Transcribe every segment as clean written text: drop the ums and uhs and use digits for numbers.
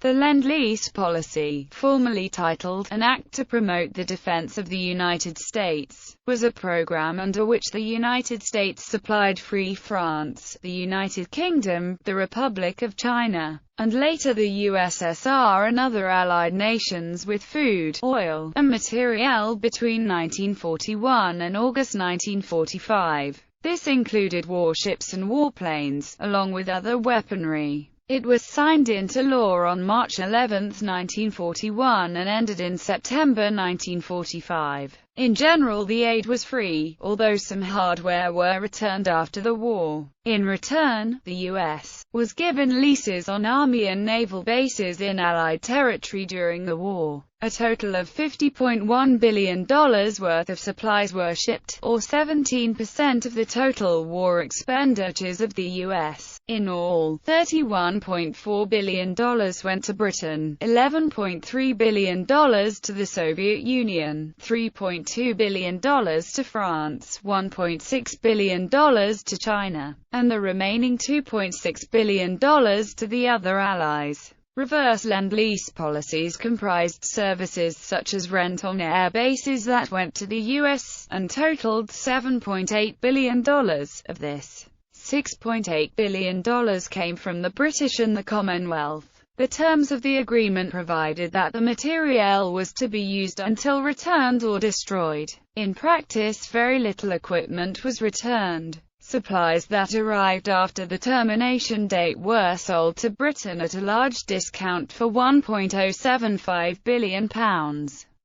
The Lend-Lease Policy, formerly titled An Act to Promote the Defense of the United States, was a program under which the United States supplied Free France, the United Kingdom, the Republic of China, and later the USSR and other Allied nations with food, oil, and materiel between 1941 and August 1945. This included warships and warplanes, along with other weaponry. It was signed into law on March 11, 1941 and ended in September 1945. In general, the aid was free, although some hardware were returned after the war. In return, the U.S. was given leases on Army and naval bases in Allied territory during the war. A total of $50.1 billion worth of supplies were shipped, or 17% of the total war expenditures of the U.S. In all, $31.4 billion went to Britain, $11.3 billion to the Soviet Union, $3.2 billion to France, $1.6 billion to China, and the remaining $2.6 billion to the other allies. Reverse Lend-Lease policies comprised services such as rent on air bases that went to the U.S., and totaled $7.8 billion. Of this, $6.8 billion came from the British and the Commonwealth. The terms of the agreement provided that the materiel was to be used until returned or destroyed. In practice, very little equipment was returned. Supplies that arrived after the termination date were sold to Britain at a large discount for £1.075 billion,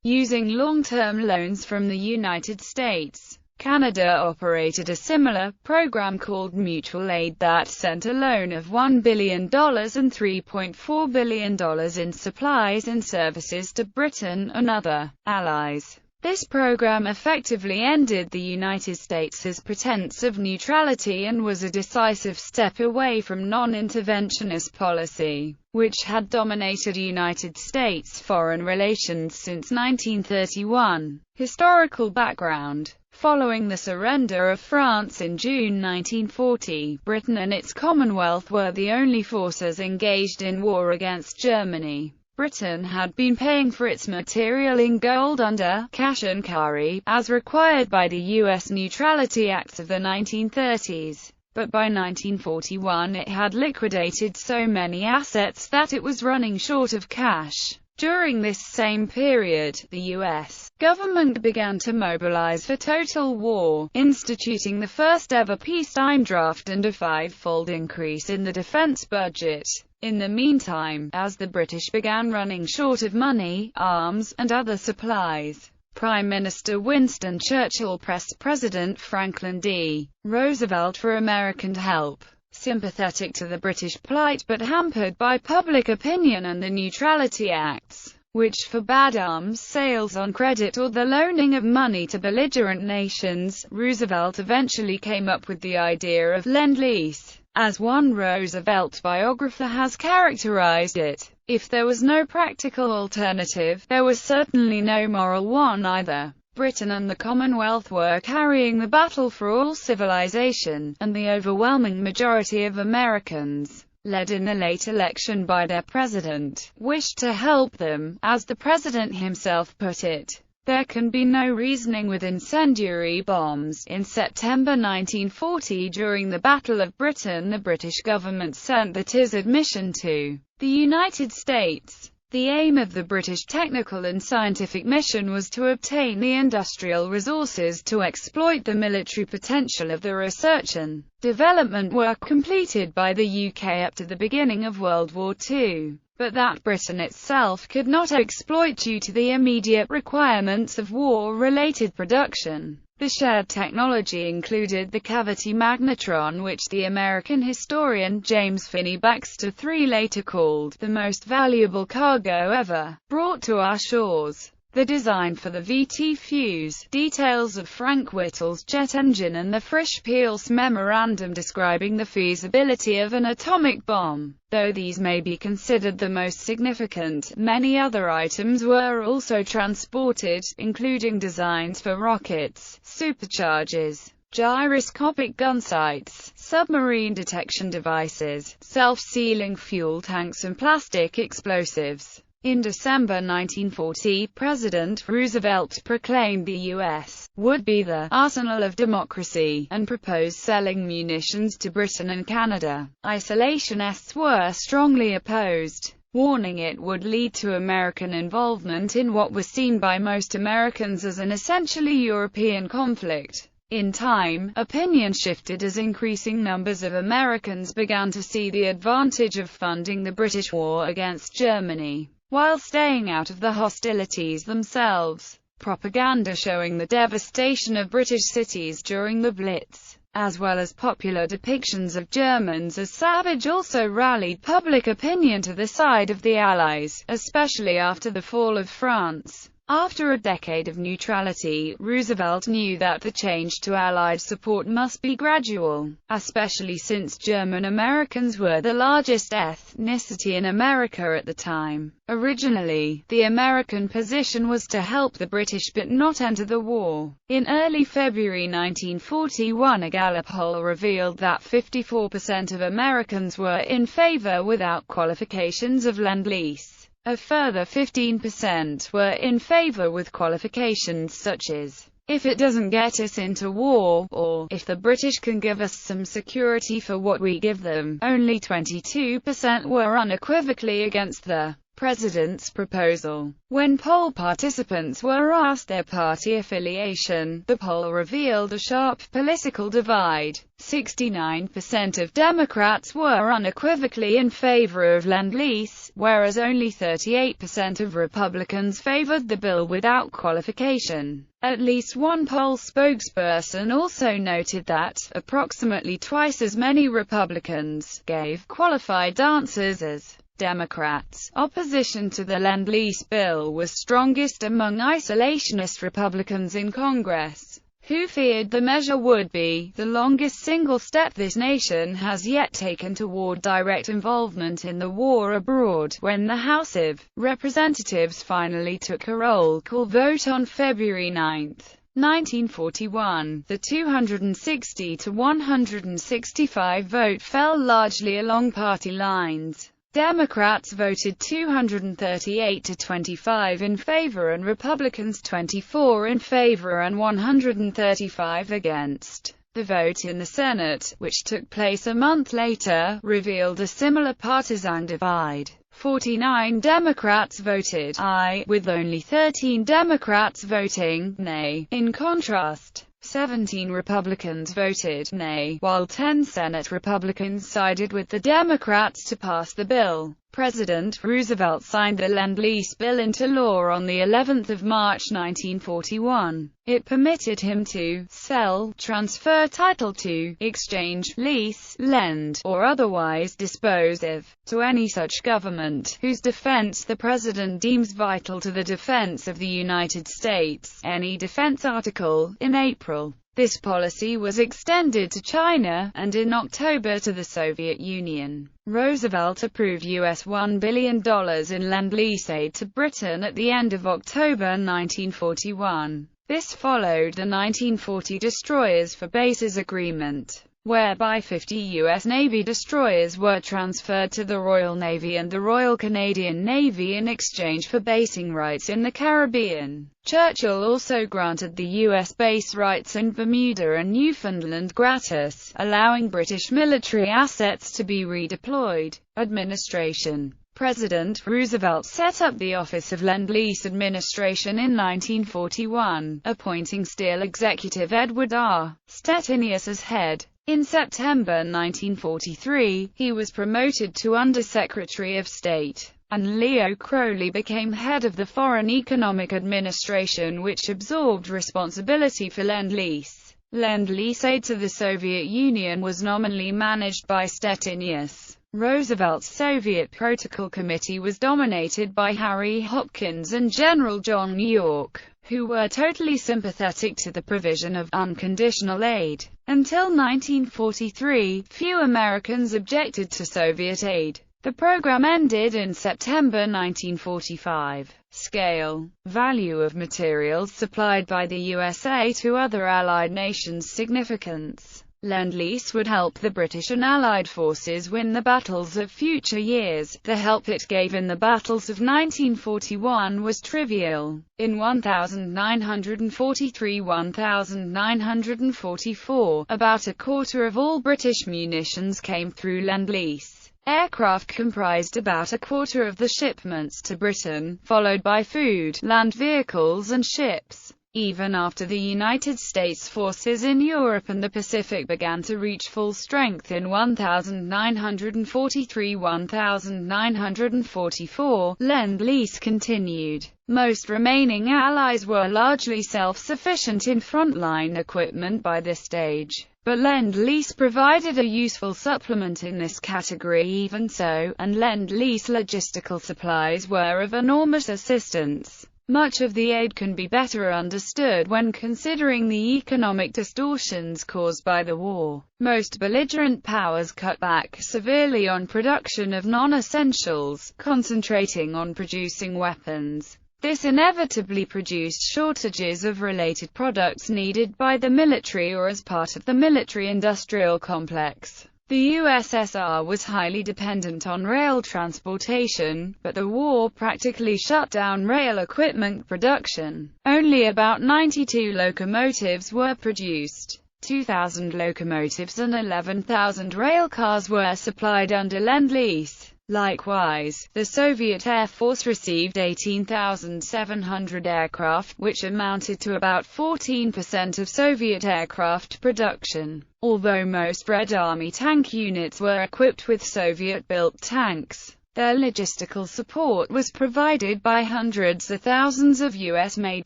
using long-term loans from the United States. Canada operated a similar program called mutual aid that sent a loan of $1 billion and $3.4 billion in supplies and services to Britain and other allies. This program effectively ended the United States' pretense of neutrality and was a decisive step away from non-interventionist policy, which had dominated United States foreign relations since 1931. Historical background. Following the surrender of France in June 1940, Britain and its Commonwealth were the only forces engaged in war against Germany. Britain had been paying for its material in gold under cash and carry, as required by the U.S. Neutrality Acts of the 1930s. But by 1941 it had liquidated so many assets that it was running short of cash. During this same period, the U.S. government began to mobilize for total war, instituting the first-ever peacetime draft and a five-fold increase in the defense budget. In the meantime, as the British began running short of money, arms, and other supplies, Prime Minister Winston Churchill pressed President Franklin D. Roosevelt for American help. Sympathetic to the British plight but hampered by public opinion and the Neutrality Acts, which forbade arms sales on credit or the loaning of money to belligerent nations, Roosevelt eventually came up with the idea of Lend-Lease. As one Roosevelt biographer has characterized it, if there was no practical alternative, there was certainly no moral one either. Britain and the Commonwealth were carrying the battle for all civilization, and the overwhelming majority of Americans, led in the late election by their president, wished to help them, as the president himself put it. There can be no reasoning with incendiary bombs. In September 1940, during the Battle of Britain, the British government sent the TIS admission to the United States. The aim of the British technical and scientific mission was to obtain the industrial resources to exploit the military potential of the research and development work completed by the UK up to the beginning of World War II, but that Britain itself could not exploit due to the immediate requirements of war-related production. The shared technology included the cavity magnetron, which the American historian James Finney Baxter III later called the most valuable cargo ever brought to our shores. The design for the VT fuse, details of Frank Whittle's jet engine and the Frisch-Peirce memorandum describing the feasibility of an atomic bomb. Though these may be considered the most significant, many other items were also transported, including designs for rockets, superchargers, gyroscopic gun sights, submarine detection devices, self-sealing fuel tanks and plastic explosives. In December 1940, President Roosevelt proclaimed the U.S. would be the arsenal of democracy, and proposed selling munitions to Britain and Canada. Isolationists were strongly opposed, warning it would lead to American involvement in what was seen by most Americans as an essentially European conflict. In time, opinion shifted as increasing numbers of Americans began to see the advantage of funding the British war against Germany, while staying out of the hostilities themselves. Propaganda showing the devastation of British cities during the Blitz, as well as popular depictions of Germans as savage, also rallied public opinion to the side of the Allies, especially after the fall of France. After a decade of neutrality, Roosevelt knew that the change to Allied support must be gradual, especially since German Americans were the largest ethnicity in America at the time. Originally, the American position was to help the British but not enter the war. In early February 1941, a Gallup poll revealed that 54% of Americans were in favor without qualifications of Lend-Lease. A further 15% were in favor with qualifications such as, if it doesn't get us into war, or, if the British can give us some security for what we give them. Only 22% were unequivocally against the President's proposal. When poll participants were asked their party affiliation, the poll revealed a sharp political divide. 69% of Democrats were unequivocally in favor of Lend-Lease, whereas only 38% of Republicans favored the bill without qualification. At least one poll spokesperson also noted that approximately twice as many Republicans gave qualified answers as Democrats. Opposition to the Lend-Lease bill was strongest among isolationist Republicans in Congress, who feared the measure would be the longest single step this nation has yet taken toward direct involvement in the war abroad. When the House of Representatives finally took a roll call vote on February 9, 1941, the 260 to 165 vote fell largely along party lines. Democrats voted 238 to 25 in favor and Republicans 24 in favor and 135 against. The vote in the Senate, which took place a month later, revealed a similar partisan divide. 49 Democrats voted aye, with only 13 Democrats voting nay. In contrast, 17 Republicans voted nay, while 10 Senate Republicans sided with the Democrats to pass the bill. President Roosevelt signed the Lend-Lease bill into law on the 11th of March 1941. It permitted him to sell, transfer title to, exchange, lease, lend, or otherwise dispose of, to any such government, whose defense the President deems vital to the defense of the United States, any defense article. In April, this policy was extended to China, and in October to the Soviet Union. Roosevelt approved US $1 billion in Lend-Lease aid to Britain at the end of October 1941. This followed the 1940 Destroyers for Bases Agreement, whereby 50 U.S. Navy destroyers were transferred to the Royal Navy and the Royal Canadian Navy in exchange for basing rights in the Caribbean. Churchill also granted the U.S. base rights in Bermuda and Newfoundland gratis, allowing British military assets to be redeployed. Administration. President Roosevelt set up the Office of Lend-Lease Administration in 1941, appointing Steel executive Edward R. Stettinius as head. In September 1943, he was promoted to Undersecretary of State, and Leo Crowley became head of the Foreign Economic Administration, which absorbed responsibility for Lend-Lease. Lend-Lease aid to the Soviet Union was nominally managed by Stettinius. Roosevelt's Soviet Protocol Committee was dominated by Harry Hopkins and General John York, who were totally sympathetic to the provision of unconditional aid. Until 1943, few Americans objected to Soviet aid. The program ended in September 1945. Scale. Value of materials supplied by the USA to other Allied nations. Significance. Lend-Lease would help the British and Allied forces win the battles of future years. The help it gave in the battles of 1941 was trivial. In 1943–1944, about a quarter of all British munitions came through Lend-Lease. Aircraft comprised about a quarter of the shipments to Britain, followed by food, land vehicles and ships. Even after the United States forces in Europe and the Pacific began to reach full strength in 1943–1944, Lend-Lease continued. Most remaining allies were largely self-sufficient in frontline equipment by this stage, but Lend-Lease provided a useful supplement in this category even so, and Lend-Lease logistical supplies were of enormous assistance. Much of the aid can be better understood when considering the economic distortions caused by the war. Most belligerent powers cut back severely on production of non-essentials, concentrating on producing weapons. This inevitably produced shortages of related products needed by the military or as part of the military-industrial complex. The USSR was highly dependent on rail transportation, but the war practically shut down rail equipment production. Only about 92 locomotives were produced. 2,000 locomotives and 11,000 rail cars were supplied under Lend-Lease. Likewise, the Soviet Air Force received 18,700 aircraft, which amounted to about 14% of Soviet aircraft production. Although most Red Army tank units were equipped with Soviet-built tanks, their logistical support was provided by hundreds of thousands of US-made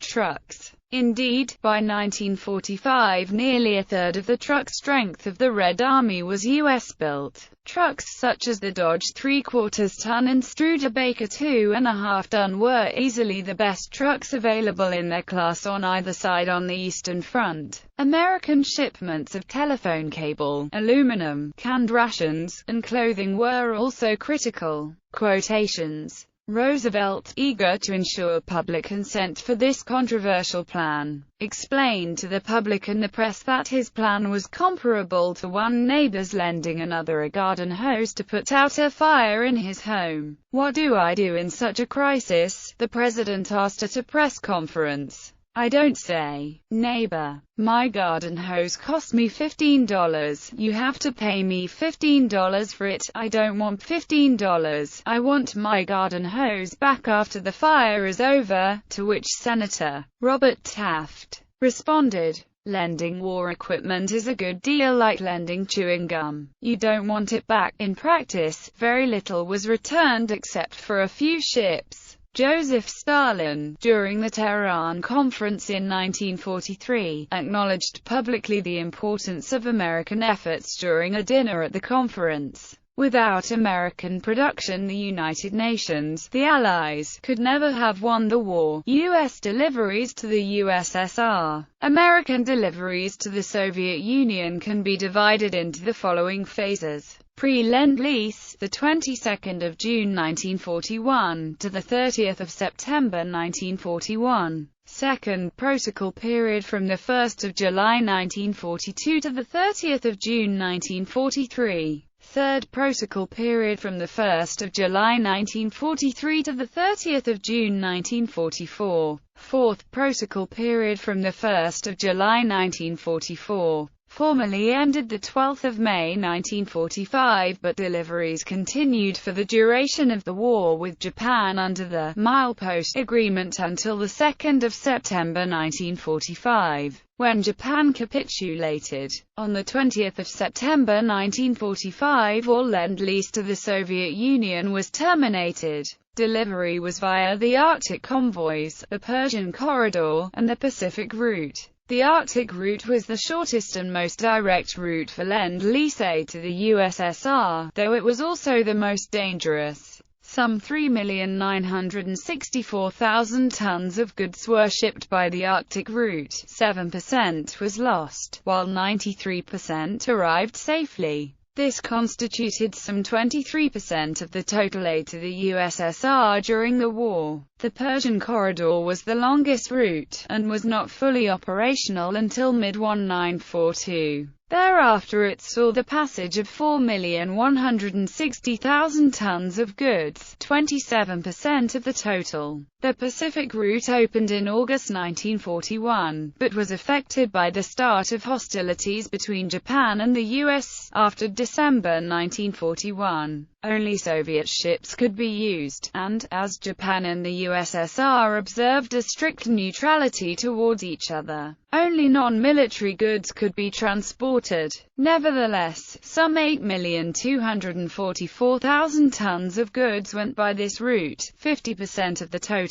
trucks. Indeed, by 1945 nearly a third of the truck strength of the Red Army was US-built. Trucks such as the Dodge 3/4-ton and Studebaker 2.5-ton were easily the best trucks available in their class on either side on the Eastern Front. American shipments of telephone cable, aluminum, canned rations, and clothing were also critical. Quotations. Roosevelt, eager to ensure public consent for this controversial plan, explained to the public and the press that his plan was comparable to one neighbor's lending another a garden hose to put out a fire in his home. "What do I do in such a crisis?" the president asked at a press conference. "I don't say, neighbor, my garden hose cost me $15. You have to pay me $15 for it. I don't want $15. I want my garden hose back after the fire is over," to which Senator Robert Taft responded, "Lending war equipment is a good deal like lending chewing gum. You don't want it back." In practice, very little was returned except for a few ships. Joseph Stalin, during the Tehran Conference in 1943, acknowledged publicly the importance of American efforts during a dinner at the conference. Without American production, the United Nations, the Allies, could never have won the war. U.S. deliveries to the USSR. American deliveries to the Soviet Union can be divided into the following phases. Pre-Lend-Lease, the 22nd of June 1941 to the 30th of September 1941. Second Protocol period from the 1st of July 1942 to the 30th of June 1943. Third Protocol period from the 1st of July 1943 to the 30th of June 1944. Fourth Protocol period from the 1st of July 1944. Formally ended the 12th of May 1945, but deliveries continued for the duration of the war with Japan under the Milepost Agreement until the 2nd of September 1945, when Japan capitulated. On the 20th of September 1945, all Lend-Lease to the Soviet Union was terminated. Delivery was via the Arctic convoys, the Persian Corridor, and the Pacific route. The Arctic route was the shortest and most direct route for Lend-Lease aid to the USSR, though it was also the most dangerous. Some 3,964,000 tons of goods were shipped by the Arctic route. 7% was lost, while 93% arrived safely. This constituted some 23% of the total aid to the USSR during the war. The Persian Corridor was the longest route, and was not fully operational until mid-1942. Thereafter it saw the passage of 4,160,000 tons of goods, 27% of the total. The Pacific route opened in August 1941, but was affected by the start of hostilities between Japan and the U.S. after December 1941. Only Soviet ships could be used, and, as Japan and the USSR observed a strict neutrality towards each other, only non-military goods could be transported. Nevertheless, some 8,244,000 tons of goods went by this route, 50% of the total.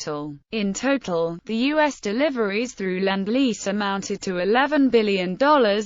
In total, the U.S. deliveries through Lend-Lease amounted to $11 billion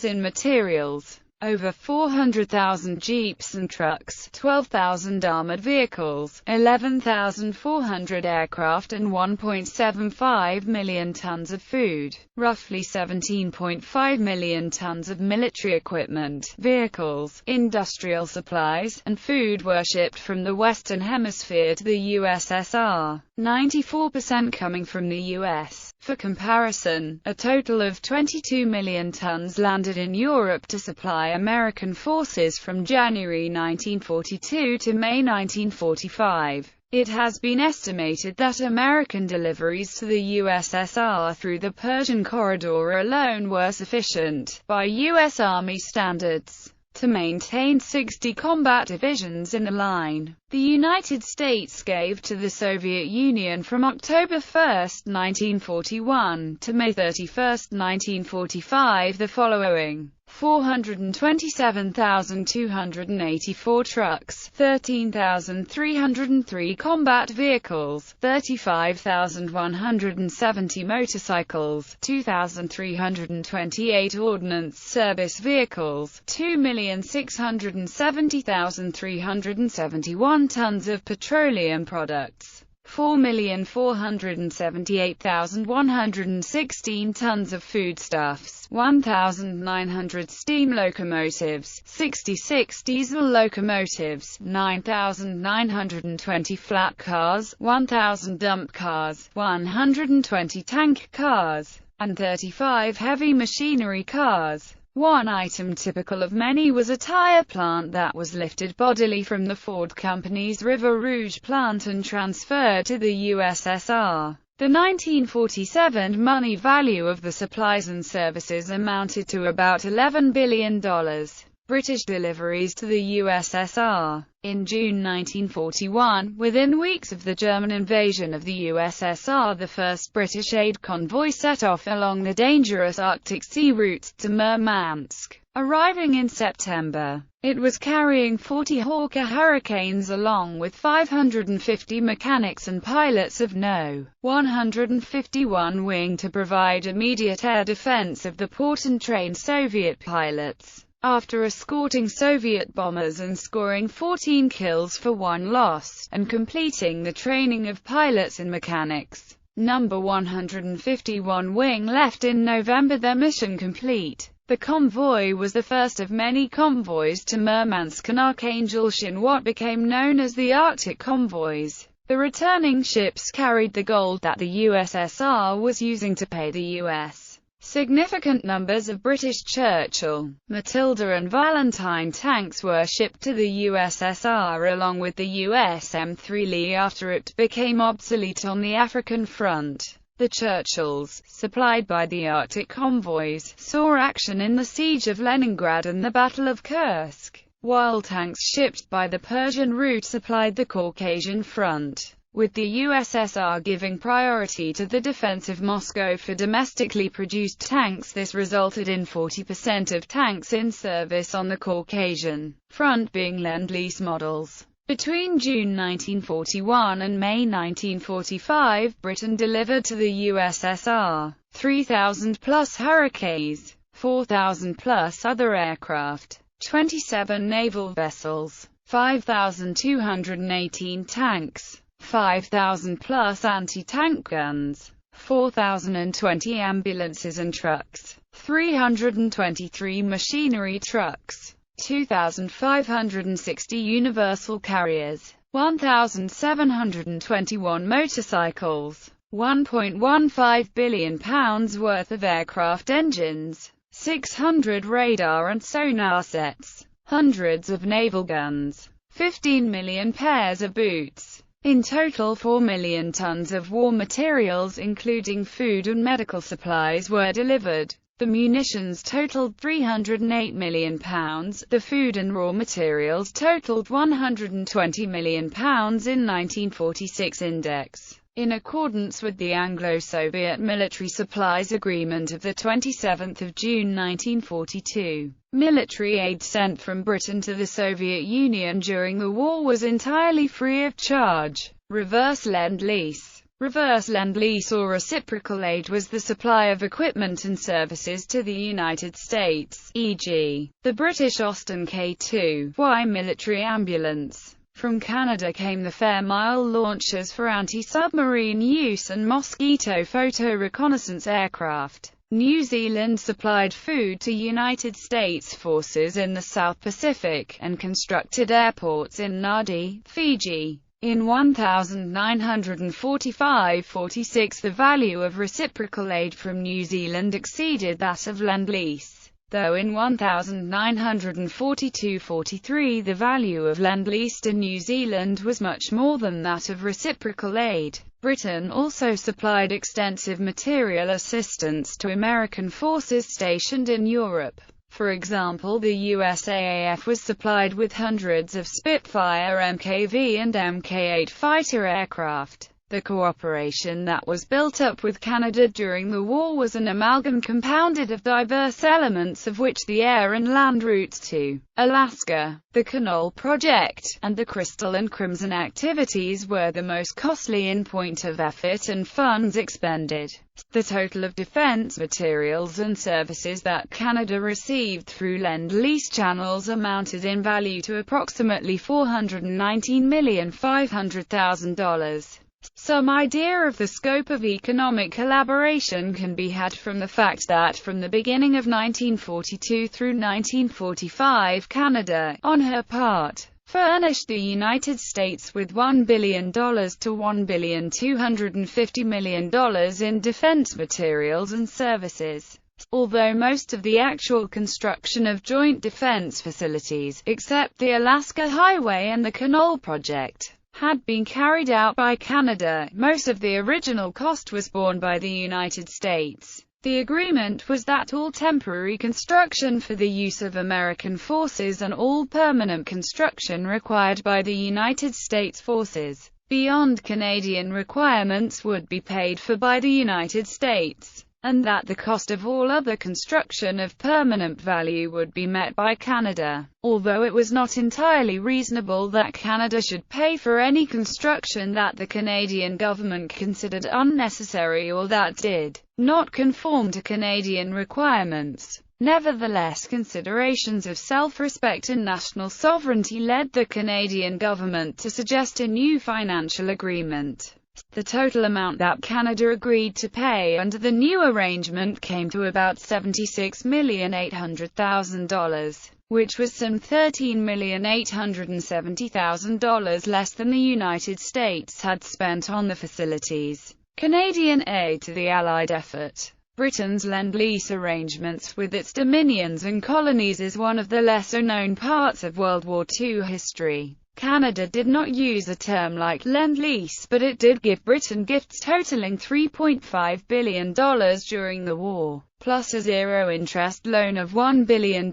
in materials. Over 400,000 jeeps and trucks, 12,000 armored vehicles, 11,400 aircraft and 1.75 million tons of food, roughly 17.5 million tons of military equipment, vehicles, industrial supplies, and food were shipped from the Western Hemisphere to the USSR, 94% coming from the U.S. For comparison, a total of 22 million tons landed in Europe to supply American forces from January 1942 to May 1945. It has been estimated that American deliveries to the USSR through the Persian Corridor alone were sufficient, by U.S. Army standards, to maintain 60 combat divisions in the line. The United States gave to the Soviet Union from October 1, 1941, to May 31, 1945 the following: 427,284 trucks, 13,303 combat vehicles, 35,170 motorcycles, 2,328 ordnance service vehicles, 2,670,371 tons of petroleum products, 4,478,116 tons of foodstuffs, 1,900 steam locomotives, 66 diesel locomotives, 9,920 flat cars, 1,000 dump cars, 120 tank cars, and 35 heavy machinery cars. One item typical of many was a tire plant that was lifted bodily from the Ford Company's River Rouge plant and transferred to the USSR. The 1947 money value of the supplies and services amounted to about $11 billion. British deliveries to the USSR. In June 1941, within weeks of the German invasion of the USSR, the first British aid convoy set off along the dangerous Arctic Sea route to Murmansk. Arriving in September, it was carrying 40 Hawker Hurricanes along with 550 mechanics and pilots of No. 151 wing to provide immediate air defense of the port and train Soviet pilots. After escorting Soviet bombers and scoring 14 kills for 1 loss, and completing the training of pilots and mechanics, No. 151 wing left in November, their mission complete. The convoy was the first of many convoys to Murmansk and Archangel in what became known as the Arctic convoys. The returning ships carried the gold that the USSR was using to pay the U.S. Significant numbers of British Churchill, Matilda and Valentine tanks were shipped to the USSR along with the US M3 Lee after it became obsolete on the African front. The Churchills, supplied by the Arctic convoys, saw action in the Siege of Leningrad and the Battle of Kursk, while tanks shipped by the Persian route supplied the Caucasian front, with the USSR giving priority to the defense of Moscow for domestically produced tanks. This resulted in 40% of tanks in service on the Caucasian front being Lend-Lease models. Between June 1941 and May 1945, Britain delivered to the USSR 3,000-plus Hurricanes, 4,000-plus other aircraft, 27 naval vessels, 5,218 tanks, 5,000-plus anti-tank guns, 4,020 ambulances and trucks, 323 machinery trucks, 2,560 universal carriers, 1,721 motorcycles, £1.15 billion worth of aircraft engines, 600 radar and sonar sets, hundreds of naval guns, 15 million pairs of boots. In total 4 million tons of war materials including food and medical supplies were delivered. The munitions totaled £308 million, the food and raw materials totaled £120 million in 1946 index. In accordance with the Anglo-Soviet Military Supplies Agreement of 27 June 1942, military aid sent from Britain to the Soviet Union during the war was entirely free of charge. Reverse Lend-Lease. Reverse Lend-Lease or reciprocal aid was the supply of equipment and services to the United States, e.g., the British Austin K2Y military ambulance. From Canada came the Fairmile launchers for anti-submarine use and Mosquito photo reconnaissance aircraft. New Zealand supplied food to United States forces in the South Pacific, and constructed airports in Nadi, Fiji. In 1945–46 the value of reciprocal aid from New Zealand exceeded that of Lend-Lease, though in 1942–43 the value of Lend-Lease to New Zealand was much more than that of reciprocal aid. Britain also supplied extensive material assistance to American forces stationed in Europe. For example, the USAAF was supplied with hundreds of Spitfire Mk-V and Mk-8 fighter aircraft. The cooperation that was built up with Canada during the war was an amalgam compounded of diverse elements, of which the air and land routes to Alaska, the Canal Project, and the Crystal and Crimson activities were the most costly in point of effort and funds expended. The total of defense materials and services that Canada received through Lend-Lease channels amounted in value to approximately $419,500,000. Some idea of the scope of economic collaboration can be had from the fact that from the beginning of 1942 through 1945 Canada, on her part, furnished the United States with $1 billion to $1,250 million in defense materials and services. Although most of the actual construction of joint defense facilities, except the Alaska Highway and the Canal Project, had been carried out by Canada, most of the original cost was borne by the United States. The agreement was that all temporary construction for the use of American forces and all permanent construction required by the United States forces, beyond Canadian requirements, would be paid for by the United States, and that the cost of all other construction of permanent value would be met by Canada, although it was not entirely reasonable that Canada should pay for any construction that the Canadian government considered unnecessary or that did not conform to Canadian requirements. Nevertheless, considerations of self-respect and national sovereignty led the Canadian government to suggest a new financial agreement. The total amount that Canada agreed to pay under the new arrangement came to about $76,800,000, which was some $13,870,000 less than the United States had spent on the facilities. Canadian aid to the Allied effort. Britain's Lend-Lease arrangements with its dominions and colonies is one of the lesser-known parts of World War II history. Canada did not use a term like Lend-Lease, but it did give Britain gifts totaling $3.5 billion during the war, plus a zero-interest loan of $1 billion.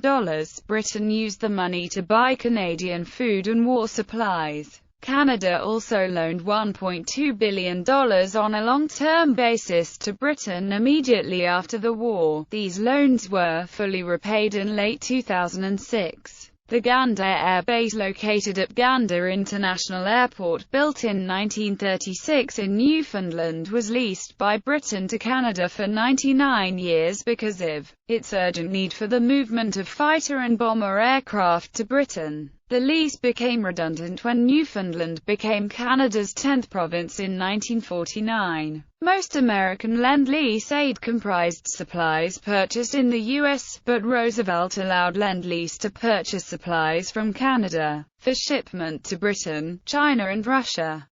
Britain used the money to buy Canadian food and war supplies. Canada also loaned $1.2 billion on a long-term basis to Britain immediately after the war. These loans were fully repaid in late 2006. The Gander Air Base, located at Gander International Airport, built in 1936 in Newfoundland, was leased by Britain to Canada for 99 years because of its urgent need for the movement of fighter and bomber aircraft to Britain. The lease became redundant when Newfoundland became Canada's 10th province in 1949. Most American Lend-Lease aid comprised supplies purchased in the U.S., but Roosevelt allowed Lend-Lease to purchase supplies from Canada for shipment to Britain, China and Russia.